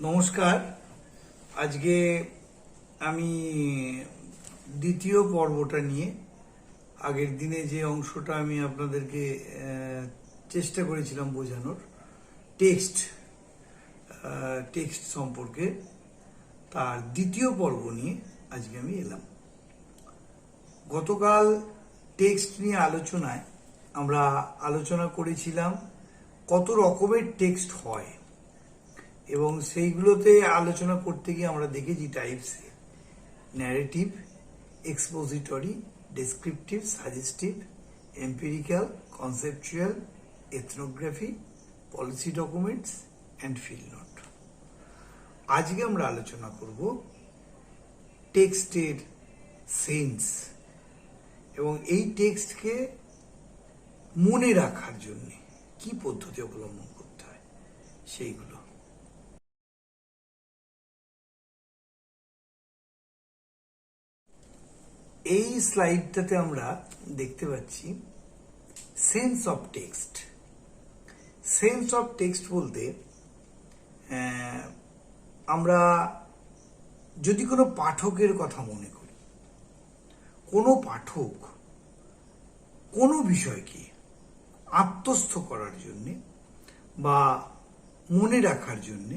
নমস্কার। আজকে আমি দ্বিতীয় পর্বটা নিয়ে আগের দিনে যে অংশটা আমি আপনাদেরকে চেষ্টা করেছিলাম বোঝানোর টেক্সট সম্পর্কে, তার দ্বিতীয় পর্ব নিয়ে আজকে আমি এলাম। গতকাল টেক্সট নিয়ে আলোচনায় আমরা আলোচনা করেছিলাম কত রকমের টেক্সট হয়, এবং সেইগুলোতে আলোচনা করতে গিয়ে আমরা দেখেছি টাইপসে: narrative, expository, descriptive, suggestive, empirical, conceptual, ethnography, policy documents and field note. আজকে আমরা আলোচনা করব টেক্সটের সেন্স এবং এই টেক্সটকে মনে রাখার জন্য কি পদ্ধতি অবলম্বন করতে হয় সেইগুলো। এই স্লাইডটাতে আমরা দেখতে পাচ্ছি sense of text. Sense of text বলতে আমরা যদি কোনো পাঠকের কথা মনে করি, কোনো পাঠক কোনো বিষয়কে আত্মস্থ করার জন্যে বা মনে রাখার জন্যে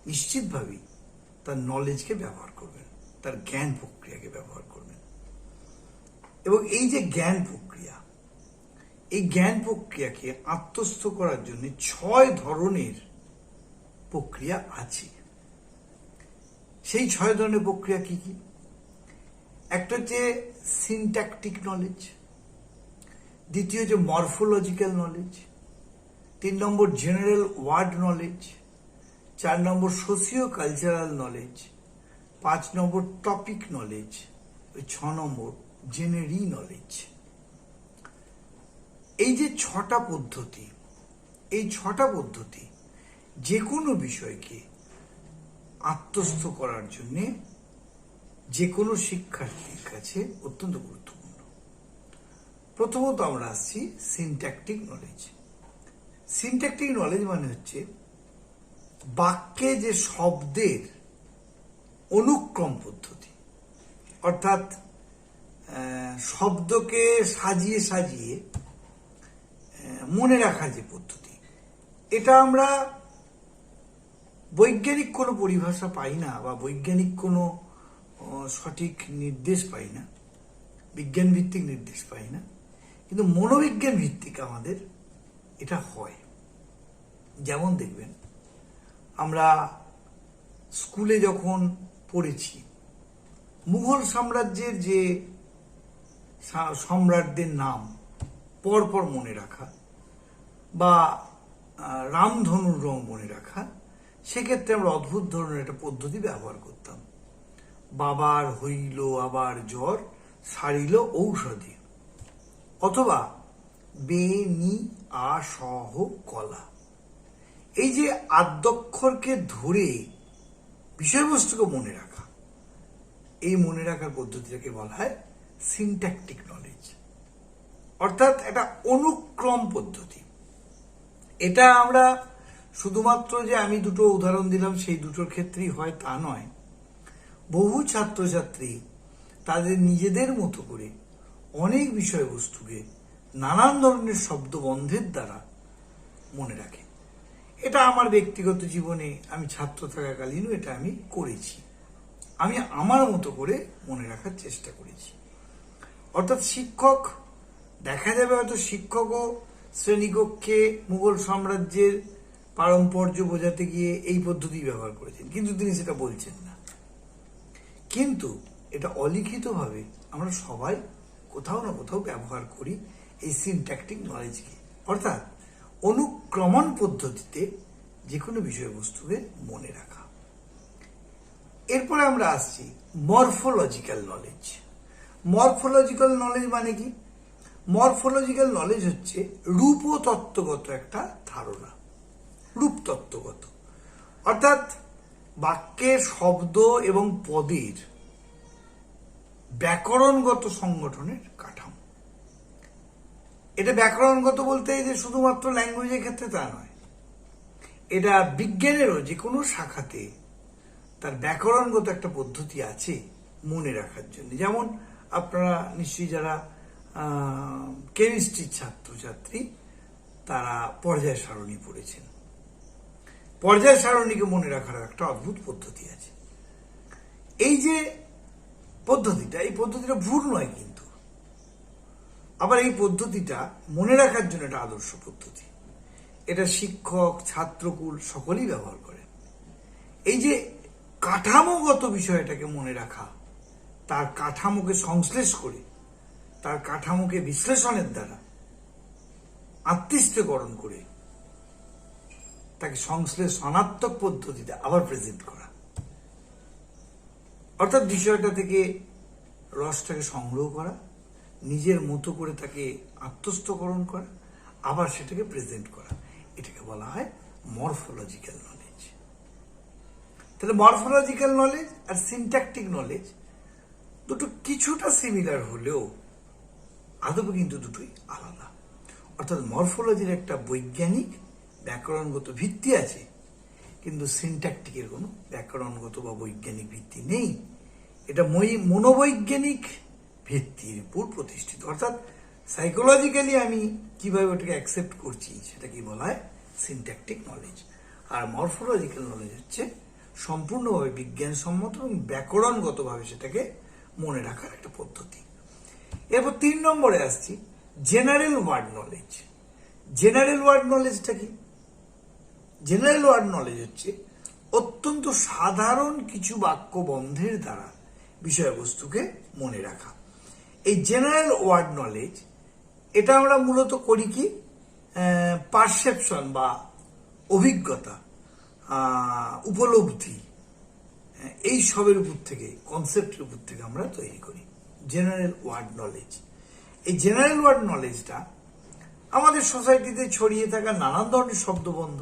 নিশ্চিতভাবেই তার নলেজকে ব্যবহার করবেন, তার জ্ঞান প্রক্রিয়াকে ব্যবহার করবেন। এবং এই যে জ্ঞান প্রক্রিয়া, এই জ্ঞান প্রক্রিয়াকে আত্মস্থ করার জন্য 6 ধরনের প্রক্রিয়া আছে। সেই 6 ধরনের প্রক্রিয়া কি কি? একটা হচ্ছে সিনট্যাকটিক নলেজ, দ্বিতীয় হচ্ছে মরফোলজিক্যাল নলেজ, 3 নম্বর জেনারেল ওয়ার্ড নলেজ, 4 নম্বর সোশিও কালচারাল নলেজ, 5 নম্বর টপিক নলেজ, 6 নম্বর জেনারি নলেজ। এই যে 6টা পদ্ধতি, এই 6টা পদ্ধতি যে কোনো বিষয়কে আত্মস্থ করার জন্য যে কোনো শিক্ষার্থীর কাছে অত্যন্ত গুরুত্বপূর্ণ। প্রথমত আমরা আসছি সিনট্যাকটিক নলেজ। সিনট্যাকটিক নলেজ মানে হচ্ছে বাক্যে যে শব্দের অনুক্রম পদ্ধতি, অর্থাৎ শব্দকে সাজিয়ে সাজিয়ে মনে রাখার যে পদ্ধতি। এটা আমরা বৈজ্ঞানিক কোনো পরিভাষা পাই না বা বৈজ্ঞানিক কোনো সঠিক নির্দেশ পাই না, বিজ্ঞান ভিত্তিক নির্দেশ পাই না, কিন্তু মনোবিজ্ঞান ভিত্তিক আমাদের এটা হয়। যেমন দেখবেন, আমরা স্কুলে যখন পড়েছি, মুঘল সাম্রাজ্যের যে সম্রাটদের নাম পরপর মনে রাখা বা রামধনুর রং মনে রাখা, সেক্ষেত্রে আমরা অদ্ভুত ধরনের একটা পদ্ধতি ব্যবহার করতাম। বাবার হইল আবার জ্বর, সারিল ঔষধি, অথবা বেনি আ সহ কলা। এই যে আদ্যক্ষরকে ধরে বিষয়বস্তুকে মনে রাখা, এই মনে রাখার পদ্ধতিটাকে বলা হয় সিনট্যাকটিক নলেজ, অর্থাৎ একটা অনুক্রম পদ্ধতি। এটা আমরা শুধুমাত্র যে আমি দুটো উদাহরণ দিলাম সেই দুটোর ক্ষেত্রেই হয় তা নয়। বহু ছাত্রছাত্রী তাদের নিজেদের মতো করে অনেক বিষয়বস্তুকে নানান ধরনের শব্দবন্ধের দ্বারা মনে রাখে। এটা আমার ব্যক্তিগত জীবনে আমি ছাত্র থাকাকালীনও এটা আমি করেছি। আমি আমার মতো করে মনে রাখার চেষ্টা করেছি। অর্থাৎ শিক্ষক, দেখা যাবে হয়তো শিক্ষকও শ্রেণীকক্ষে মুঘল সাম্রাজ্যের পারম্পর্য বোঝাতে গিয়ে এই পদ্ধতি ব্যবহার করেছেন, কিন্তু তিনি সেটা বলছেন না। কিন্তু এটা অলিখিতভাবে আমরা সবাই কোথাও না কোথাও ব্যবহার করি এই সিনট্যাকটিক নলেজকে, অর্থাৎ অনুক্রমণ পদ্ধতিতে যে কোনো বিষয়বস্তুকে মনে রাখা। এরপরে আমরা আসছি মরফোলজিক্যাল নলেজ। মরফোলজিক্যাল নলেজ মানে কি? মরফোলজিক্যাল নলেজ হচ্ছে রূপতত্ত্বগত একটা ধারণা, রূপতত্ত্বগত, অর্থাৎ বাক্যের শব্দ এবং পদের ব্যাকরণগত সংগঠনের কাঠামো। এটা ব্যাকরণগত বলতে যে শুধুমাত্র ল্যাঙ্গুয়েজের ক্ষেত্রে তা নয়, এটা বিজ্ঞানেরও যে কোনো শাখাতে তার ব্যাকরণগত একটা পদ্ধতি আছে মনে রাখার জন্য। যেমন আপনারা নিশ্চয়ই যারা কেমিস্ট্রির ছাত্রছাত্রী তারা পর্যায় সারণী পড়েছেন। পর্যায় সারণীকে মনে রাখার একটা অদ্ভুত পদ্ধতি আছে। এই যে পদ্ধতিটা, এই পদ্ধতিটা ভুল নয়, কিন্তু আবার এই পদ্ধতিটা মনে রাখার জন্য একটা আদর্শ পদ্ধতি। এটা শিক্ষক, ছাত্রকুল সকলেই ব্যবহার করে। এই যে কাঠামোগত বিষয়টাকে মনে রাখা, তার কাঠামোকে সংশ্লেষ করে, তার কাঠামোকে বিশ্লেষণের দ্বারা আত্মীয়করণ করে তাকে সংশ্লেষণাত্মক পদ্ধতিতে আবার প্রেজেন্ট করা, অর্থাৎ বিষয়টা থেকে রসটাকে সংগ্রহ করা, নিজের মতো করে তাকে আত্মস্থকরণ করা, আবার সেটাকে প্রেজেন্ট করা, এটাকে বলা হয় মরফোলজিক্যাল নলেজ। তাহলে মরফোলজিক্যাল নলেজ আর সিনট্যাকটিক নলেজ দুটো কিছুটা সিমিলার হলেও আদৌ কিন্তু দুটোই আলাদা। অর্থাৎ মরফোলজির একটা বৈজ্ঞানিক ব্যাকরণগত ভিত্তি আছে, কিন্তু সিনট্যাকটিকের কোনো ব্যাকরণগত বা বৈজ্ঞানিক ভিত্তি নেই। এটা মনোবৈজ্ঞানিক ভিত্তির উপর প্রতিষ্ঠিত। অর্থাৎ সাইকোলজিক্যালি আমি কিভাবে ওটাকে অ্যাকসেপ্ট করছি সেটাকে বলা হয় সিনট্যাকটিক নলেজ। আর মরফোলজিক্যাল নলেজ হচ্ছে সম্পূর্ণভাবে বিজ্ঞানসম্মত এবং ব্যাকরণগতভাবে সেটাকে মনে রাখার একটা পদ্ধতি। এরপর 3 নম্বরে আসছি, general word knowledge. General word নলেজটা কি? জেনারেল ওয়ার্ড নলেজ হচ্ছে অত্যন্ত সাধারণ কিছু বাক্যবন্ধের দ্বারা বিষয়বস্তুকে মনে রাখা। এই জেনারেল ওয়ার্ড নলেজ এটা আমরা মূলত করি কি পারসেপশন বা অভিজ্ঞতা, উপলব্ধি, এই সবের উপর থেকে, কনসেপ্টের উপর থেকে আমরা তৈরি করি জেনারেল ওয়ার্ড নলেজ। এই জেনারেল ওয়ার্ড নলেজটা আমাদের সোসাইটিতে ছড়িয়ে থাকা নানান ধরনের শব্দবন্ধ,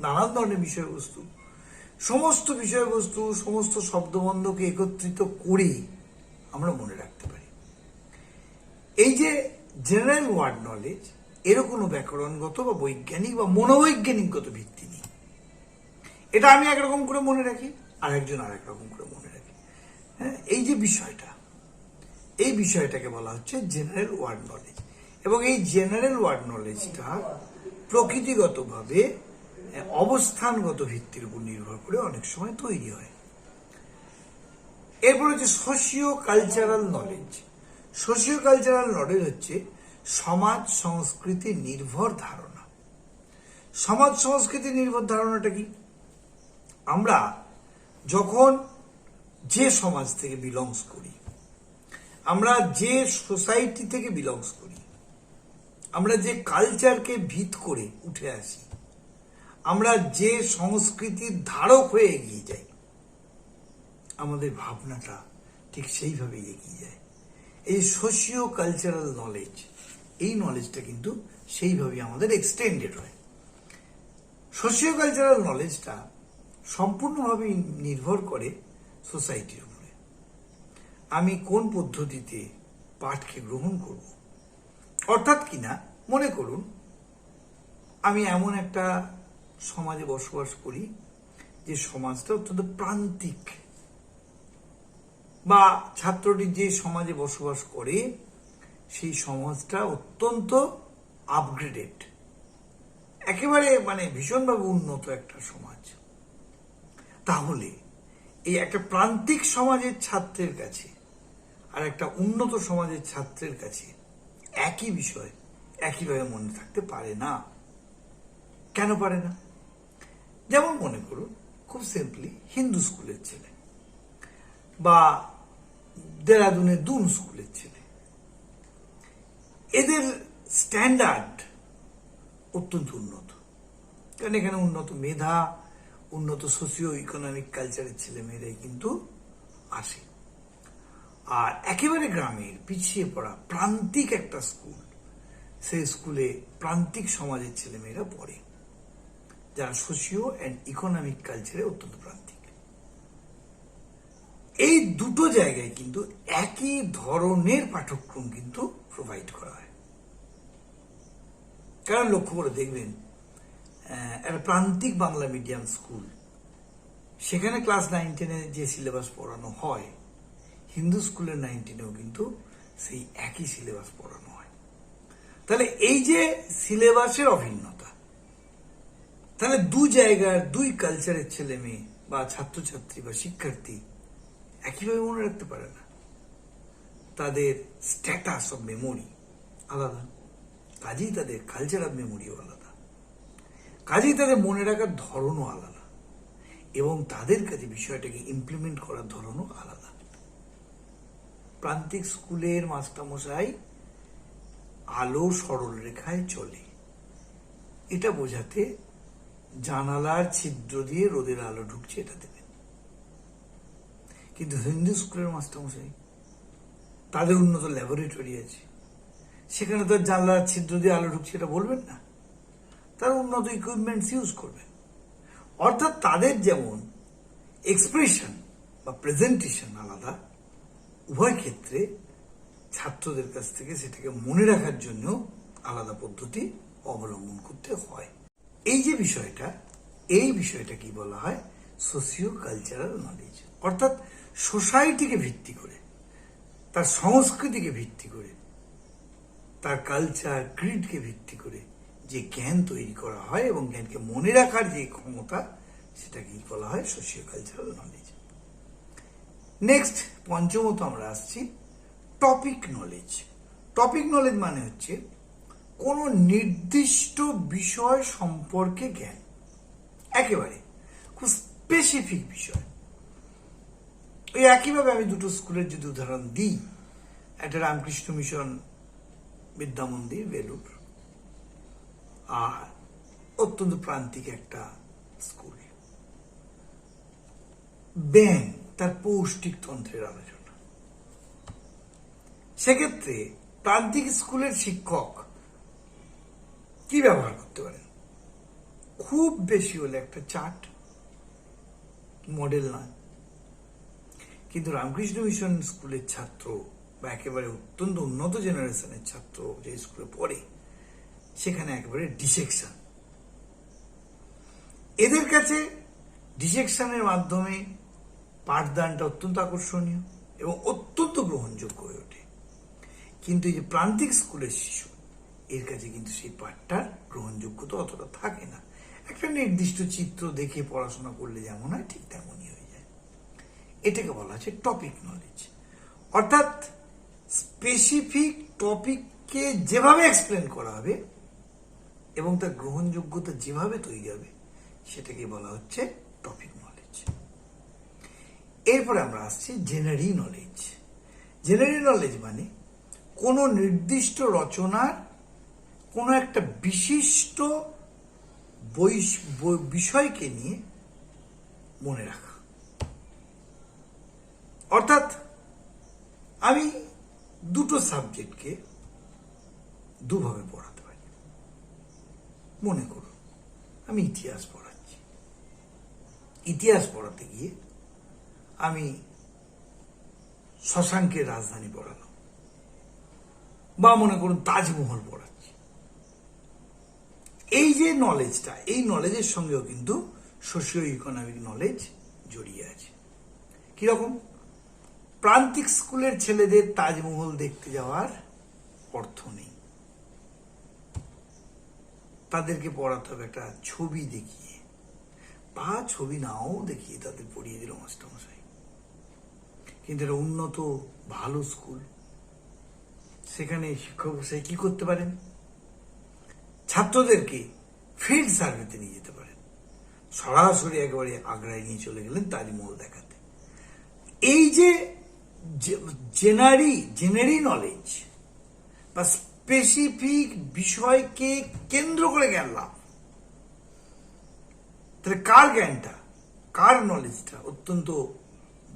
নানান ধরনের বিষয়বস্তু, সমস্ত বিষয়বস্তু, সমস্ত শব্দবন্ধকে একত্রিত করে আমরা মনে রাখতে পারি। এই যে জেনারেল ওয়ার্ড নলেজ, এর কোনো ব্যাকরণগত বা বৈজ্ঞানিক বা মনোবৈজ্ঞানিকগত ভিত্তি নেই। এটা আমি একরকম করে মনে রাখি, আর একজন আরেক রকম করে মনে রাখি। হ্যাঁ, এই যে বিষয়টা, এই বিষয়টাকে বলা হচ্ছে জেনারেল ওয়ার্ড নলেজ। এবং এই জেনারেল ওয়ার্ড নলেজটা প্রকৃতিগতভাবে অবস্থানগত ভিত্তির উপর নির্ভর করে অনেক সময় তৈরি হয়। এরপর হচ্ছে socio cultural knowledge. Socio cultural knowledge হচ্ছে সমাজ সংস্কৃতি নির্ভর ধারণা। সমাজ সংস্কৃতি নির্ভর ধারণাটা কি? আমরা যখন যে সমাজ থেকে বিলংস করি, আমরা যে সোসাইটি থেকে বিলংস করি, আমরা যে কালচারকে ভিত করে উঠে আসি, আমরা যে সংস্কৃতির ধারক হয়ে এগিয়ে যাই, আমাদের ভাবনাটা ঠিক সেইভাবে এগিয়ে যায়। এই সোশিও কালচারাল নলেজ, এই নলেজটা কিন্তু সেইভাবে আমাদের এক্সটেন্ডেড হয়। সোশিও কালচারাল নলেজটা সম্পূর্ণভাবে নির্ভর করে সোসাইটির উপরে। আমি কোন পদ্ধতিতে পাঠকে গ্রহণ করব, অর্থাৎ কিনা মনে করুন আমি এমন একটা সমাজে বসবাস করি যে সমাজটা অত্যন্ত প্রান্তিক, বা ছাত্রটি যে সমাজে বসবাস করে সেই সমাজটা অত্যন্ত আপগ্রেডেড, একেবারে ভীষণভাবে উন্নত একটা সমাজ। তাহলে এই একটা প্রান্তিক সমাজের ছাত্রের কাছে আর একটা উন্নত সমাজের ছাত্রের কাছে একই বিষয় একইভাবে মনে থাকতে পারে না। কেন পারে না? যেমন মনে করুন খুব সিম্পলি হিন্দু স্কুলের ছেলে বা দেরাদুনের দুন স্কুলের ছেলে, এদের স্ট্যান্ডার্ড অত্যন্ত উন্নত, কারণ এখানে উন্নত মেধা, উন্নত সোশিও ইকোনমিক কালচারের ছেলে মেয়েরাই কিন্তু আসে। আর একেবারে গ্রামের পিছিয়ে পড়া প্রান্তিক একটা স্কুল, সেই স্কুলে প্রান্তিক সমাজের ছেলে মেয়েরা পড়ে, যারা সোশিও অ্যান্ড ইকোনমিক কালচারে অত্যন্ত প্রান্তিক। এই দুটো জায়গায় কিন্তু একই ধরনের পাঠ্যক্রম কিন্তু প্রোভাইড করা হয়। কারণ লক্ষ্য করে দেখবেন একটা প্রান্তিক বাংলা মিডিয়াম স্কুল, সেখানে ক্লাস 9-10-এ যে সিলেবাস পড়ানো হয়, হিন্দু স্কুলের 9-10-এও কিন্তু সেই একই সিলেবাস পড়ানো হয়। তাহলে এই যে সিলেবাসের অভিন্নতা, তাহলে দু জায়গার দুই কালচারের ছেলে মেয়ে বা ছাত্রছাত্রী বা শিক্ষার্থী একইভাবে মনে রাখতে পারে না। তাদের স্ট্যাটাস অফ মেমোরি আলাদা, কাজেই তাদের কালচার অফ মেমোরিও আলাদা, কাজেই তাদের মনে রাখার ধরনও আলাদা, এবং তাদের কাছে বিষয়টাকে ইমপ্লিমেন্ট করার ধরনও আলাদা। প্রান্তিক স্কুলের মাস্টারমশাই আলো সরল রেখায় চলে, এটা বোঝাতে জানালার ছিদ্র দিয়ে রোদের আলো ঢুকছে এটা দেবেন। কিন্তু হিন্দু স্কুলের মাস্টারমশাই, তাদের উন্নত ল্যাবরেটরি আছে, সেখানে তো জানলার ছিদ্র দিয়ে আলো ঢুকছে এটা বলবেন না, তারা উন্নত ইকুইপমেন্টস ইউজ করবেন। অর্থাৎ তাদের যেমন এক্সপ্রেশন বা প্রেজেন্টেশন আলাদা, উভয় ক্ষেত্রে ছাত্রদের কাছ থেকে সেটাকে মনে রাখার জন্য আলাদা পদ্ধতি অবলম্বন করতে হয়। এই যে বিষয়টা, এই বিষয়টা কি বলা হয়? Socio cultural knowledge. অর্থাৎ সোসাইটিকে ভিত্তি করে, তার সংস্কৃতিকে ভিত্তি করে, তার কালচার ক্রিডকে ভিত্তি করে যে জ্ঞান তৈরি করা হয় এবং জ্ঞানকে মনে রাখার যে ক্ষমতা, সেটাকে বলা হয় সোশিও কালচারাল নলেজ। নেক্সট, পঞ্চমত আমরা আসছি টপিক নলেজ। টপিক নলেজ মানে হচ্ছে কোন নির্দিষ্ট বিষয় সম্পর্কে জ্ঞান, একেবারে খুব স্পেসিফিক বিষয়। ওই একইভাবে আমি দুটো স্কুলের যদি উদাহরণ দিই, একটা রামকৃষ্ণ মিশন বিদ্যা মন্দির বেলুর, আর অত্যন্ত প্রান্তিক একটা স্কুল, ব্যাং তার পৌষ্টিক তন্ত্রের আলোচনা। সেক্ষেত্রে প্রান্তিক স্কুলের শিক্ষক কি ব্যবহার করতে পারেন? খুব বেশি হলে একটা চার্ট, মডেল নয়। কিন্তু রামকৃষ্ণ মিশন স্কুলের ছাত্র বা একেবারে অত্যন্ত উন্নত জেনারেশনের ছাত্র যে স্কুলে পড়ে, সেখানে একেবারে ডিসেকশন। এদের কাছে ডিসেকশনের মাধ্যমে পাঠদানটা অত্যন্ত আকর্ষণীয় এবং অত্যন্ত গ্রহণযোগ্য হয়ে ওঠে। কিন্তু এই যে প্রান্তিক স্কুলের শিশু, এর কাছে কিন্তু সেই পাঠটার গ্রহণযোগ্যতা অতটা থাকে না। একটা নির্দিষ্ট চিত্র দেখে পড়াশোনা করলে যেমন হয়, ঠিক তেমনই হয়ে যায়। এটাকে বলা হচ্ছে টপিক নলেজ। অর্থাৎ স্পেসিফিক টপিককে যেভাবে এক্সপ্লেন করা হবে এবং তার গ্রহণযোগ্যতা যেভাবে তৈরি হবে, সেটাকে বলা হচ্ছে টপিক নলেজ। এরপরে আমরা আসছি জেনারি নলেজ। জেনারি নলেজ মানে কোনো নির্দিষ্ট রচনার কোনো একটা বিশিষ্ট বিষয়কে নিয়ে মনে রাখা। অর্থাৎ আমি দুটো সাবজেক্টকে দুভাবে পড়াতে পারি। মনে করুন আমি ইতিহাস পড়াচ্ছি, ইতিহাস পড়াতে গিয়ে আমি শশাঙ্কের রাজধানী পড়ালাম, বা মনে করুন তাজমহল পড়াচ্ছি। এই যে নলেজটা, এই নলেজের সঙ্গেও কিন্তু সোশিও ইকোনমিক নলেজ জড়িয়ে আছে। কিরকম? প্রান্তিক স্কুলের ছেলেদের তাজমহল দেখতে যাওয়ার অর্থ নেই, তাদেরকে পড়াতে হবে একটা ছবি দেখিয়ে, বা ছবি নাও দেখিয়ে তাদের পড়িয়ে দিল মাস্টারমশাই। কিন্তু এটা উন্নত ভালো স্কুল, সেখানে শিক্ষক মশাই কি করতে পারেন? ছাত্রদেরকে ফিল্ড সার্ভেতে নিয়ে যেতে পারেন, সরাসরি একেবারে আগ্রায় নিয়ে চলে গেলেন তাজমহল দেখাতে। এই যে জেনারি নলেজ বা স্পেসিফিক বিষয়কে কেন্দ্র করে জ্ঞান লাভ, তাহলে কার জ্ঞানটা, কার নলেজটা অত্যন্ত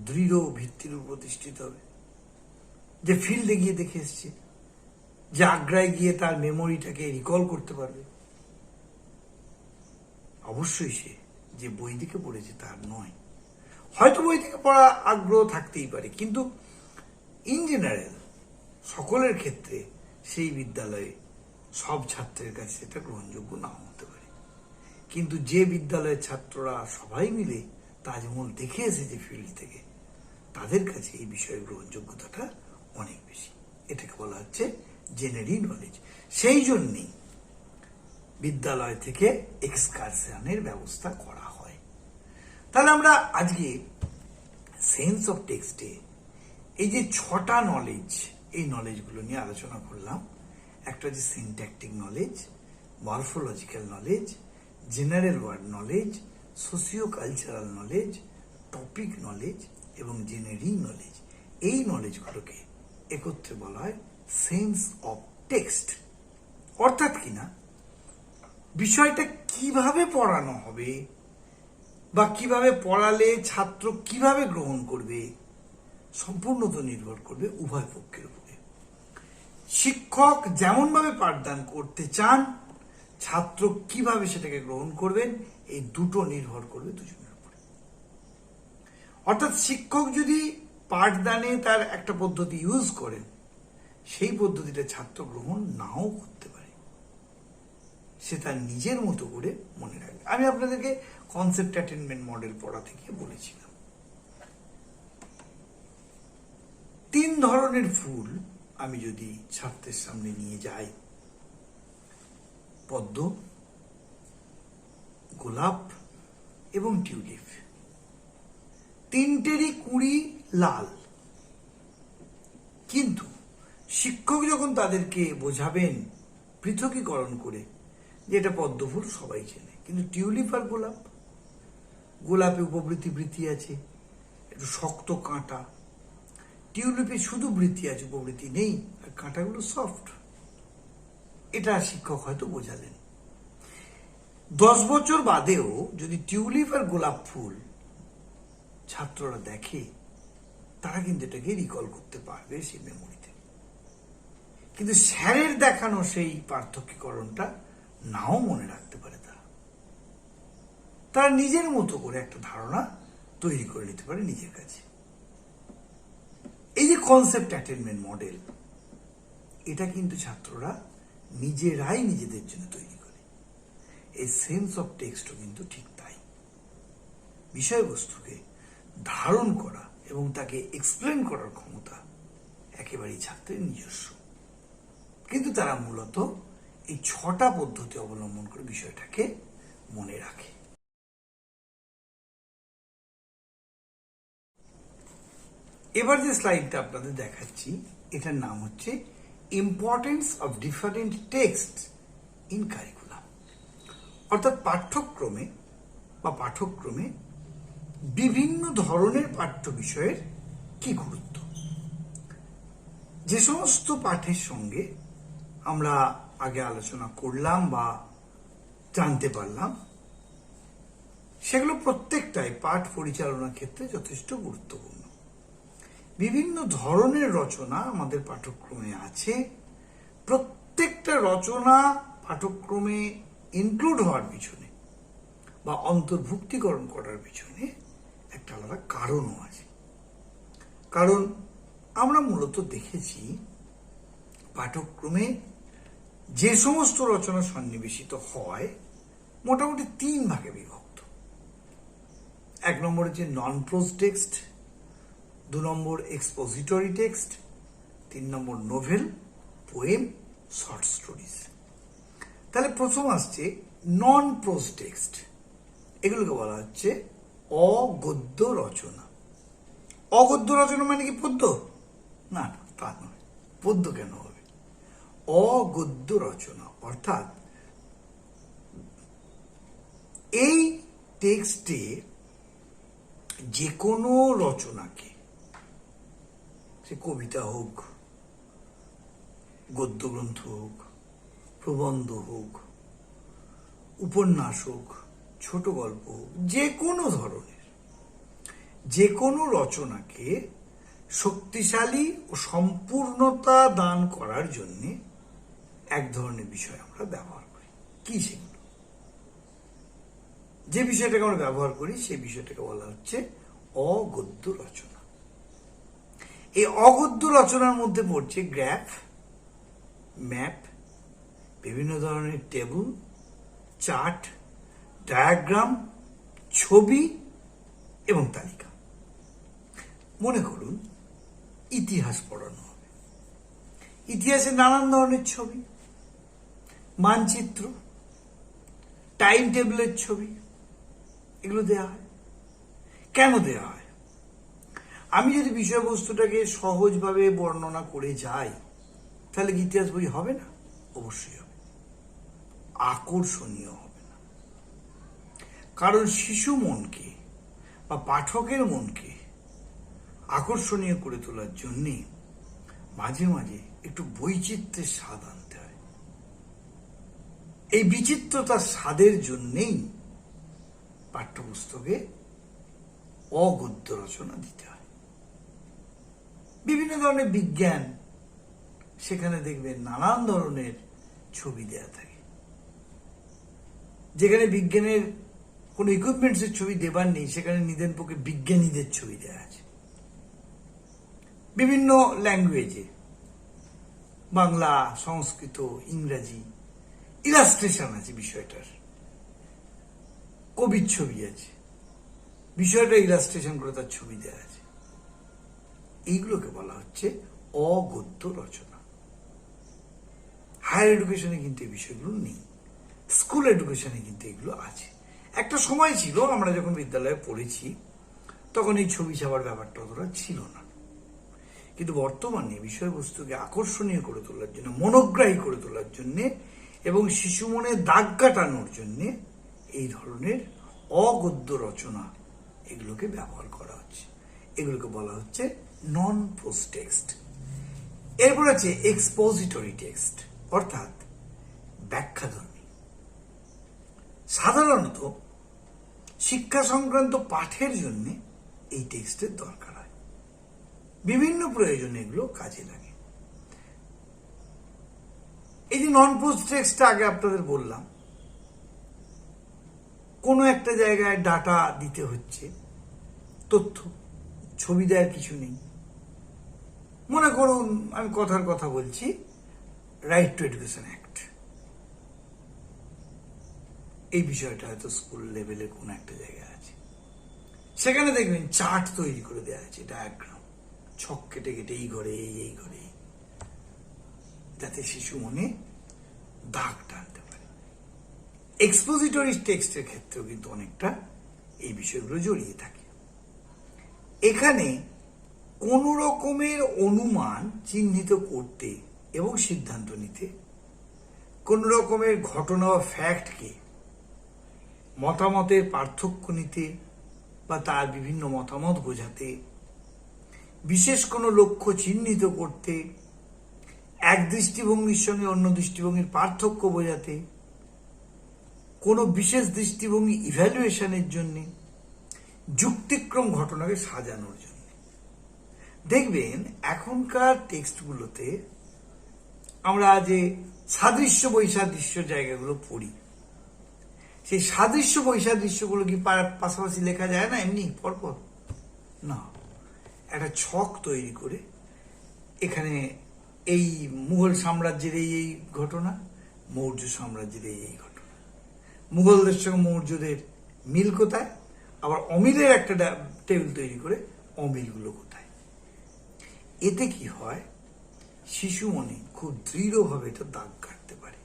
দৃঢ় ভিত্তির উপর প্রতিষ্ঠিত হবে? যে ফিল্ডে গিয়ে দেখে এসছে, যে আগ্রায় গিয়ে তার মেমোরিটাকে রিকল করতে পারবে। অবশ্যই সে যে বই থেকে পড়েছে তার নয়, হয়তো বই থেকে পড়া আগ্রহ থাকতেই পারে, কিন্তু ইন জেনারেল সকলের ক্ষেত্রে সেই বিদ্যালয়ে সব ছাত্রের কাছে এটা গ্রহণযোগ্য নাও হতে পারে। কিন্তু যে বিদ্যালয়ের ছাত্ররা সবাই মিলে তাজমহল দেখে এসেছে ফিল্ড থেকে, তাদের কাছে এই বিষয়ের গ্রহণযোগ্যতাটা অনেক বেশি। এটাকে বলা হচ্ছে জেনারি নলেজ। সেই জন্যই বিদ্যালয় থেকে এক্সকারশনের ব্যবস্থা করা হয়। তাহলে আমরা আজকে সেন্স অফ টেক্সটে এই যে 6টা নলেজ, এই নলেজগুলো নিয়ে আলোচনা করলাম। একটা হচ্ছে syntactic knowledge, morphological knowledge, general word knowledge, socio cultural knowledge, topic knowledge এবং জেনারি নলেজ। এই নলেজগুলোকে একত্রে বলা হয় সেন্স অফ টেক্সট। অর্থাৎ কিনা বিষয়টা কিভাবে পড়ানো হবে বা কিভাবে পড়ালে ছাত্র কিভাবে গ্রহণ করবে, সম্পূর্ণ তো নির্ভর করবে উভয় পক্ষের উপরে। শিক্ষক যেমনভাবে পাঠদান করতে চান, ছাত্র কিভাবে সেটাকে গ্রহণ করবেন, এই দুটো নির্ভর করবে দুজনের উপরে। অর্থাৎ শিক্ষক যদি পাঠদানে তার একটা পদ্ধতি ইউজ করেন, সেই পদ্ধতিটা ছাত্র গ্রহণ নাও করতে পারে, সে তার নিজের মতো করে মনে রাখবে। আমি আপনাদেরকে কনসেপ্ট অ্যাটেনমেন্ট মডেল পড়াতে গিয়ে বলেছিলাম 3 ধরনের ফুল আমি যদি ছাত্রের সামনে নিয়ে যাই, পদ্ম, গোলাপ এবং টিউলিপ, 3টেরই কুঁড়ি লাল। কিন্তু শিক্ষক যখন তাদেরকে বোঝাবেন পৃথকীকরণ করে যে এটা পদ্ম ফুল সবাই চেনে, কিন্তু টিউলিপ আর গোলাপ, গোলাপে উপবৃত্তি বৃত্তি আছে, একটু শক্ত কাঁটা, টিউলিপে শুধু বৃত্তি আছে, উপবৃত্তি নেই, আর কাঁটাগুলো সফট, এটা শিক্ষক হয়তো বোঝালেন। 10 বছর বাদেও যদি টিউলিপ আর গোলাপ ফুল ছাত্ররা দেখে, তারা কিন্তু এটাকে রিকল করতে পারবে সেই মেমোরিতে। কিন্তু স্যারের দেখানো সেই পার্থক্যকরণটা নাও মনে রাখতে পারে। তারা নিজের মতো করে একটা ধারণা তৈরি করে নিতে পারে নিজের কাছে। এই যে কনসেপ্ট অ্যাটেনমেন্ট মডেল, এটা কিন্তু ছাত্ররা নিজেরাই নিজেদের জন্য তৈরি করে। এই সেন্স অফ টেক্সটও কিন্তু ঠিক তাই। বিষয়বস্তুকে ধারণ করা এবং তাকে এক্সপ্লেন করার ক্ষমতা একেবারেই ছাত্রের নিজস্ব, কিন্তু তারা মূলত এই 6টা পদ্ধতি অবলম্বন করে বিষয়টাকে মনে রাখে। এবার যে স্লাইডটা আপনাদের দেখাচ্ছি, এটার নাম হচ্ছে importance of different text in curriculum. অর্থাৎ পাঠ্যক্রমে বিভিন্ন ধরনের পাঠ্য বিষয়ের কি গুরুত্ব। যে সমস্ত পাঠের সঙ্গে আমরা আগে আলোচনা করলাম বা জানতে পারলাম, সেগুলো প্রত্যেকটাই পাঠ পরিচালনার ক্ষেত্রে যথেষ্ট গুরুত্বপূর্ণ। বিভিন্ন ধরনের রচনা আমাদের পাঠ্যক্রমে আছে। প্রত্যেকটা রচনা পাঠ্যক্রমে ইনক্লুড হওয়ার পিছনে বা অন্তর্ভুক্তিকরণ করার পিছনে একটা আলাদা কারণও আছে। কারণ আমরা মূলত দেখেছি পাঠ্যক্রমে যে সমস্ত রচনা সন্নিবেশিত হয় মোটামুটি 3 ভাগে বিভক্ত। 1 নম্বর হচ্ছে নন প্রোজ টেক্সট, 2 নম্বর এক্সপোজিটরি টেক্সট, 3 নম্বর নোভেল, পোয়েম, শর্ট স্টোরিজ। তাহলে প্রথম আসছে নন প্রোজ টেক্সট। এগুলোকে বলা হচ্ছে অগদ্য রচনা। অগদ্য রচনা মানে কি পদ্য? না, তা নয়। পদ্য কেন হবে? অগদ্য রচনা অর্থাৎ এই টেক্সটে যে কোনো রচনাকে, সে কবিতা হোক, গদ্যগ্রন্থ হোক, প্রবন্ধ হোক, উপন্যাস হোক, ছোট গল্প হোক, যে কোনো ধরনের যে কোনো রচনাকে শক্তিশালী ও সম্পূর্ণতা দান করার জন্য এক ধরনের বিষয় আমরা ব্যবহার করি। কি সেগুলো? যে বিষয়টাকে আমরা ব্যবহার করি সেই বিষয়টাকে বলা হচ্ছে অগদ্য রচনা। এই অগদ্য রচনার মধ্যে পড়ছে গ্রাফ, ম্যাপ, বিভিন্ন ধরনের টেবল, চার্ট, ডায়াগ্রাম, ছবি এবং তালিকা। মনে করুন ইতিহাস পড়ানো হবে। ইতিহাসে নানান ধরনের ছবি, মানচিত্র, টাইম টেবিলের ছবি, এগুলো দেওয়া হয়। কেন দেওয়া হয়? আমি যদি বিষয়বস্তুটাকে সহজভাবে বর্ণনা করে যাই, তাহলে কি ইতিহাস বই হবে না? অবশ্যই হবে। আকর্ষণীয় হবে না। কারণ শিশু মনকে বা পাঠকের মনকে আকর্ষণীয় করে তোলার জন্যে মাঝে মাঝে একটু বৈচিত্র্যের স্বাদ আনতে হয়। এই বিচিত্রতার স্বাদের জন্যেই পাঠ্যপুস্তকে অগদ্য রচনা দিতে হয়। বিভিন্ন ধরনের বিজ্ঞান, সেখানে দেখবেন নানান ধরনের ছবি দেয়া থাকে। যেখানে বিজ্ঞানের কোনো ইকুইপমেন্টসের ছবি দেবার নেই, সেখানে নিদেন পক্ষে বিজ্ঞানীদের ছবি দেওয়া আছে। বিভিন্ন ল্যাঙ্গুয়েজে, বাংলা, সংস্কৃত, ইংরাজি, ইলাস্ট্রেশন আছে বিষয়টার, কবির ছবি আছে, বিষয়টা ইলাস্ট্রেশন করে তার ছবি দেওয়া আছে। এইগুলোকে বলা হচ্ছে অগদ্য রচনা। হায়ার এডুকেশনে কিন্তু এই বিষয়গুলো নেই, স্কুল এডুকেশনে কিন্তু এগুলো আছে। একটা সময় ছিল, আমরা যখন বিদ্যালয়ে পড়েছি তখন এই ছবি ছাপার ব্যাপারটা অতটা ছিল না। কিন্তু বর্তমানে বিষয়বস্তুকে আকর্ষণীয় করে তোলার জন্য, মনোগ্রাহী করে তোলার জন্য এবং শিশু মনে দাগ কাটানোর জন্য এই ধরনের অগদ্য রচনা এগুলোকে ব্যবহার করা হচ্ছে। এগুলোকে বলা হচ্ছে নন প্রোজ টেক্সট। এরপর আছে এক্সপোজিটরি টেক্সট, অর্থাৎ ব্যাখ্যাধর্মী। সাধারণত শিক্ষা সংক্রান্ত পাঠের জন্য এই টেক্সটের দরকার হয়। বিভিন্ন প্রয়োজনে এগুলো কাজে লাগে। এই যে নন প্রোজ টেক্সটটা আগে আপনাদের বললাম, কোনো একটা জায়গায় ডাটা দিতে হচ্ছে, তথ্য, ছবি দেওয়ার কিছু নেই। মনে করুন আমি কথার কথা বলছি, রাইট টু এডুকেশন অ্যাক্ট, এই বিষয়টা হয়তো স্কুল লেভেলে কোন একটা জায়গায় আছে। সেখানে দেখবেন চার্ট তৈরি করে দেওয়া আছে, ডায়াগ্রাম, ছক কেটে কেটে এই ঘরে এই ঘরে, যাতে শিশু মনে দাগ টানতে পারে। এক্সপোজিটরি টেক্সটের ক্ষেত্রেও কিন্তু অনেকটা এই বিষয়গুলো জড়িয়ে থাকে। এখানে কোন রকমের অনুমান চিহ্নিত করতে এবং সিদ্ধান্ত নিতে, কোন রকমের ঘটনা বা ফ্যাক্টকে মতামতের পার্থক্য নিতে বা তার বিভিন্ন মতামত বোঝাতে, বিশেষ কোনো লক্ষ্য চিহ্নিত করতে, এক দৃষ্টিভঙ্গির সঙ্গে অন্য দৃষ্টিভঙ্গির পার্থক্য বোঝাতে, কোনো বিশেষ দৃষ্টিভঙ্গি ইভ্যালুয়েশনের জন্য, যুক্তিক্রম ঘটনাকে সাজানোর জন্য। দেখবেন এখনকার টেক্সটগুলোতে আমরা যে সাদৃশ্য বৈসাদৃশ্য জায়গাগুলো পড়ি, সেই সাদৃশ্য বৈসাদৃশ্যগুলো কি পাশাপাশি লেখা যায় না এমনি পরপর? না, একটা ছক তৈরি করে এখানে এই মুঘল সাম্রাজ্যের এই ঘটনা, মৌর্য সাম্রাজ্যের এই ঘটনা, মুঘলদের সঙ্গে মৌর্যদের মিল কোথায়, আবার অমিলের একটা টেবিল তৈরি করে অমিলগুলো কোথায়। এতে কি হয়, শিশু মনে খুব দৃঢ়ভাবে এটা দাগ কাটতে পারে।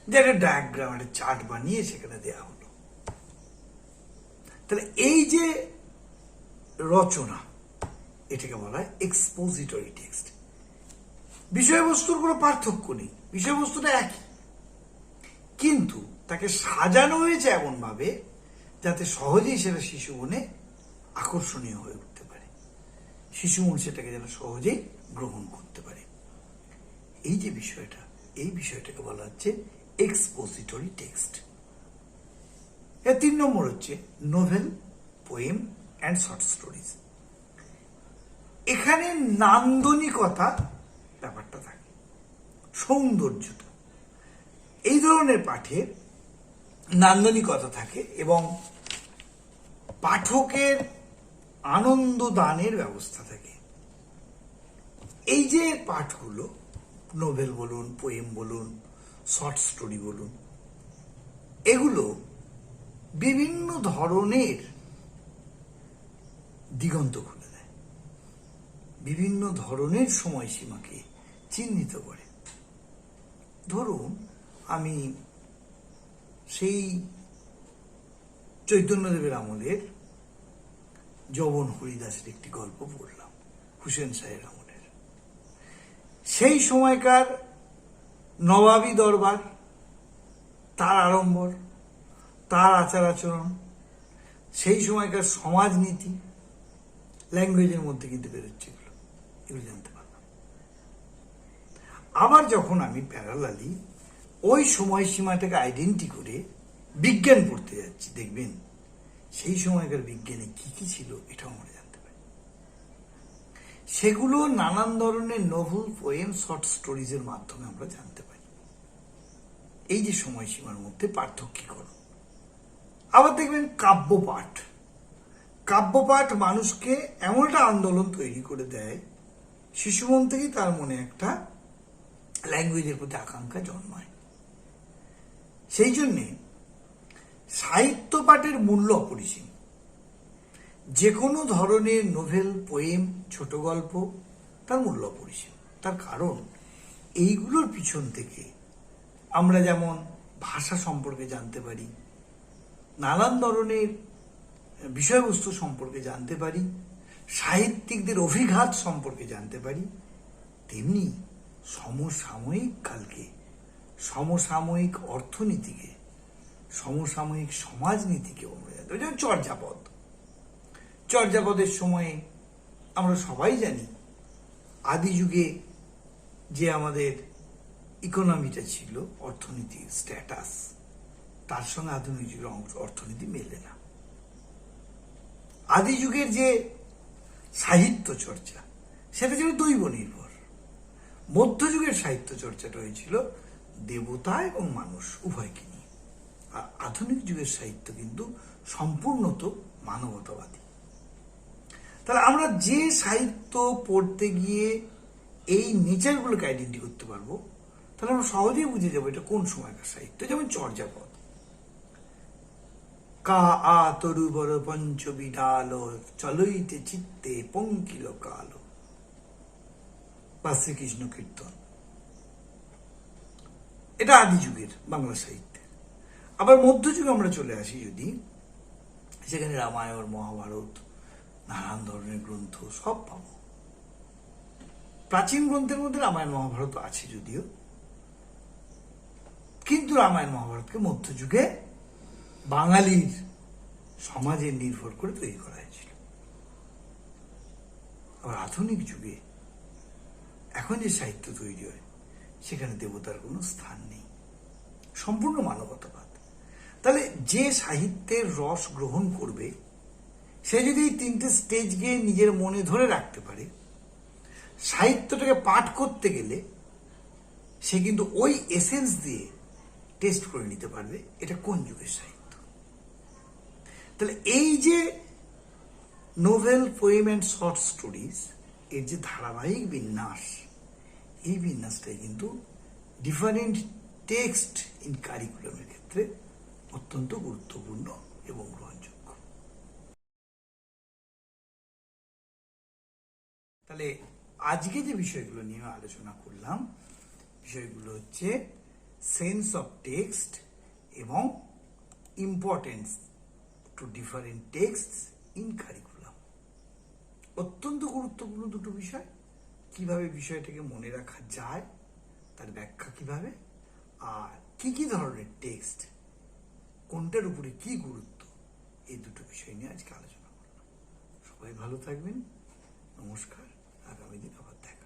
যে একটা ডায়াগ্রাম, একটা চার্ট বানিয়ে সেখানে দেয়া হলো। তাহলে এই যে রচনা, এটাকে বলা হয় এক্সপোজিটরি টেক্সট। বিষয়বস্তুর কোনো পার্থক্য নেই, বিষয়বস্তুটা একই, কিন্তু তাকে সাজানো হয়েছে এমন ভাবে যাতে সহজেই সেটা শিশু মনে আকর্ষণীয় হয়ে উঠতে পারে, শিশু মন সেটাকে যেন সহজেই গ্রহণ করতে পারে। এই যে বিষয়টা, এই বিষয়টাকে বলা হচ্ছে এক্সপোজিটরি টেক্সট। এর 3 নম্বর হচ্ছে novel, poem and short stories. এখানে নান্দনিকতা ব্যাপারটা থাকে, সৌন্দর্যটা। এই ধরনের পাঠে নান্দনিকতা থাকে এবং পাঠকের আনন্দ দানের ব্যবস্থা থাকে। এই যে পাঠগুলো, নোভেল বলুন, পোয়েম বলুন, শর্ট স্টোরি বলুন, এগুলো বিভিন্ন ধরনের দিগন্ত খুলে দেয়, বিভিন্ন ধরনের সময়সীমাকে চিহ্নিত করে। ধরুন আমি সেই চৈতন্যদেবের আমলের যবন হরিদাসের একটি গল্প পড়লাম, হুসেন শাহের আমলের। সেই সময়কার নবাবী দরবার, তার আড়ম্বর, তার আচার আচরণ, সেই সময়কার সমাজনীতি, ল্যাঙ্গুয়েজের মধ্যে কিন্তু বেরোচ্ছে এগুলো জানতে পারলাম। আবার যখন আমি প্যারালালি ওই সময়সীমাটাকে আইডেন্টি করে বিজ্ঞান পড়তে যাচ্ছি, দেখবেন সেই সময়কার বিজ্ঞানে কি কি ছিল এটাও আমরা জানতে পারি। সেগুলো নানান ধরনের নোভেল, পোয়েম, শর্ট স্টোরিজের মাধ্যমে আমরা জানতে পারি। এই যে সময়সীমার মধ্যে পার্থক্যীকরণ। আবার দেখবেন কাব্যপাঠ, কাব্যপাঠ মানুষকে এমন একটা আন্দোলন তৈরি করে দেয়, শিশুমন থেকেই তার মনে একটা ল্যাঙ্গুয়েজের প্রতি আকাঙ্ক্ষা জন্মায়। সেই জন্যে সাহিত্য পাঠের মূল্য অপরিসীম। যে কোনো ধরনের নোভেল, পোয়েম, ছোট গল্প, তার মূল্য অপরিসীম। তার কারণ এইগুলোর পিছন থেকে আমরা যেমন ভাষা সম্পর্কে জানতে পারি, নানান ধরনের বিষয়বস্তু সম্পর্কে জানতে পারি, সাহিত্যিকদের অভিঘাত সম্পর্কে জানতে পারি, তেমনি সমসাময়িক কালকে, সমসাময়িক অর্থনীতিকে, সমসাময়িক সমাজনীতিকে আমরা জানতে পারি। যেমন চর্যাপদ, চর্যাপদের সময়ে আমরা সবাই জানি আদি যুগে যে আমাদের ইকোনমিটা ছিল, অর্থনীতির স্ট্যাটাস, তার সঙ্গে আধুনিক যুগের অর্থনীতি মেলে না। আদি যুগের যে সাহিত্য চর্চা সেটা ছিল দৈব নির্ভর। মধ্যযুগের সাহিত্য চর্চাটা হয়েছিল দেবতা এবং মানুষ উভয়কে নিয়ে। আর আধুনিক যুগের সাহিত্য কিন্তু সম্পূর্ণত মানবতাবাদী। তাহলে আমরা যে সাহিত্য পড়তে গিয়ে এই নেচারগুলোকে আইডেন্টি করতে পারবো, তাহলে আমরা সহজেই বুঝে যাবো এটা কোন সময়কার সাহিত্য। যেমন চর্যাপদ, কা আ তরুবর পঞ্চবিডাল চলইতে চিত্তে পঙ্কিল কাল, বা শ্রীকৃষ্ণ কীর্তন, এটা আদি যুগের বাংলা সাহিত্যে। আবার মধ্যযুগে আমরা চলে আসি যদি, সেখানে রামায়ণ, মহাভারত, নানান ধরনের গ্রন্থ সব পাবো। প্রাচীন গ্রন্থের মধ্যে রামায়ণ মহাভারত আছে যদিও, কিন্তু রামায়ণ মহাভারতকে মধ্যযুগে বাঙালির সমাজের নির্ভর করে তৈরি করা হয়েছিল। আবার আধুনিক যুগে এখন যে সাহিত্য তৈরি হয় সেখানে দেবতার কোনো স্থান নেই, সম্পূর্ণ মানবতাবাদ। তাহলে যে সাহিত্যের রস গ্রহণ করবে সে যদি এই তিনটে স্টেজকে নিজের মনে ধরে রাখতে পারে, সাহিত্যটাকে পাঠ করতে গেলে সে কিন্তু ওই এসেন্স দিয়ে টেস্ট করে নিতে পারবে এটা কোন যুগের সাহিত্য। তাহলে এই যে novel, poem and short stories, এর যে ধারাবাহিক বিন্যাস, এই বিন্যাসটাই কিন্তু ডিফারেন্ট টেক্সট ইন কারিকুলামের ক্ষেত্রে অত্যন্ত গুরুত্বপূর্ণ এবং গ্রহণযোগ্য। তাহলে আজকে যে বিষয়গুলো নিয়ে আলোচনা করলাম, বিষয়গুলো হচ্ছে সেন্স অফ টেক্সট এবং importance two different text in curriculum. অত্যন্ত গুরুত্বপূর্ণ দুটো বিষয়। কিভাবে বিষয়টাকে মনে রাখা যায়, তার ব্যাখ্যা কিভাবে, আর কি কি ধরনের টেক্সট, কোনটার উপরে কি গুরুত্ব, এই দুটো বিষয় নিয়ে আজকে আলোচনা করলাম। সবাই ভালো থাকবেন। নমস্কার। আগামী দিন আবার দেখা।